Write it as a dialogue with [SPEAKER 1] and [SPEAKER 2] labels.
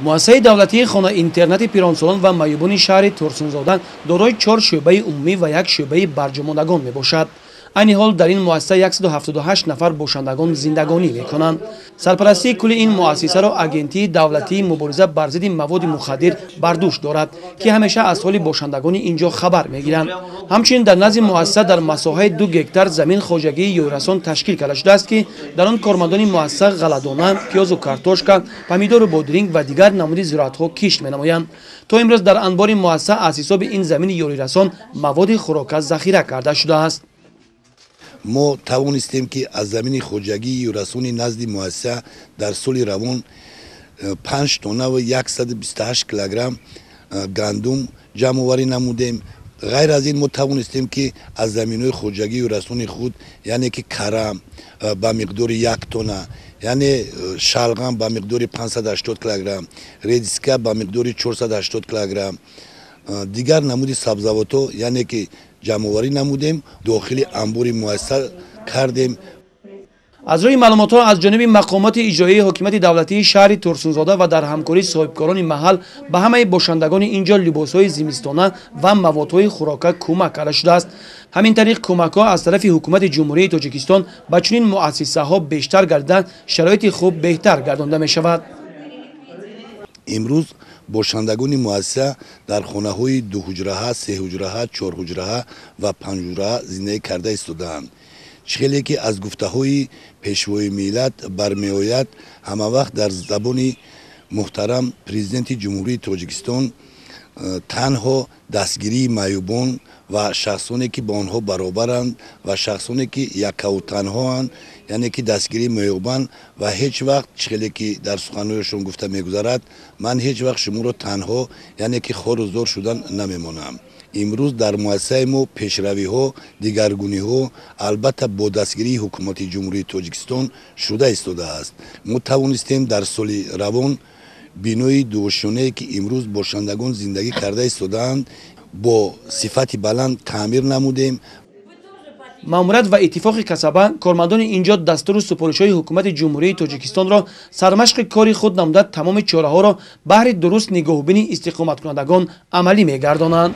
[SPEAKER 1] مؤسسه دولتی خانه اینترنت پیرانسالان و معیوبان شهر ترسونزاده دارای 4 شعبه عمومی و 1 شعبه برجاماندگان میباشد. این حال در این مؤسسه 178 نفر باشندگان زندگانی میکنند. سرپرستی کل این مؤسسه را اجنسی دولتی مبارزه بر ضد مواد مخدر بر دوش دارد که همیشه از حال باشندگان اینجا خبر میگیرند. همچنین در نزد مؤسسه در مساحت 2 گکتار زمین خوجگی یوراسون تشکیل کرده شده است که در آن کارمندان مؤسسه غله‌دانه، پیاز و کارتوشکا، پمیدور و بادرینگ و دیگر نمودی زراعت‌ها کشت می‌نمایند. تا امروز در انبار مؤسسه از حساب این زمین یوریرسان مواد خوراک ذخیره کرده شده است.
[SPEAKER 2] ما توانستیم که از زمین خوجگی یوراسونی نزد مؤسسه در سال روان 5 تن و 128 کیلوگرم گندم جمع آوری نمودیم. غیر از این ما توانستیم که از زمین‌های خوجگی یوراسونی خود یعنی که کرم با مقدار 1 تن، یعنی شلغم با مقدار 580 کیلوگرم، ردیسکا با مقدار 480 کیلوگرم، دیگر نمودی سبزیجات یعنی که جمع‌آوری نمودیم داخل انبار مؤسسه کردیم.
[SPEAKER 1] از روی معلومات ها از جانب مقامات اجرایی حکومت دولتی شهر ترسونزاده و در همکاری صاحبکاران محل به همه باشندگان اینجا لباس‌های زمستانه و موادهای خوراک کمک کرده شده است. همین طریق کمک‌ها از طرف حکومت جمهوری تاجیکستان به چنین مؤسسه‌ها بیشتر گردیده شرایط خوب بهتر گردانده می‌شود.
[SPEAKER 2] امروز باشندگان مؤسسه در خانه‌های 2 حجره، 3 حجره، 4 حجره و 5 حجره زندگی کرده ایستاده‌اند. چیزی که از گفته‌های پیشوای ملت برمی‌آید همه وقت در زبان محترم پرزیدنت جمهوری تاجیکستان تنها دستگیری معیوبان و شخصانی که با آنها برابرند و شخصانی که یک و تنها اند یعنی که دستگیری معیوبان و هیچ وقت چیزی که در سخنانشون گفته می‌گذرد من هیچ وقت شما را تنها یعنی که خار و زار شدن نمی‌مانم. امروز در مؤسسه ما پیشروی ها دیگرگونی ها البته با دستگیری حکومت جمهوری تاجیکستان شده ایستاده است. ما توانستیم در سال روان بینای دوشانه که امروز باشندگان زندگی کرده ایستادند با صفت بلند تعمیر نمودیم.
[SPEAKER 1] ماموریت و اتفاق کسبه کارمندان اینجا دستور و سفارش‌های حکومت جمهوری تاجیکستان را سرمشق کاری خود نموده تمام چاره‌ها را بهر درست نگهبانی استقامت کنندگان عملی می‌گردانند.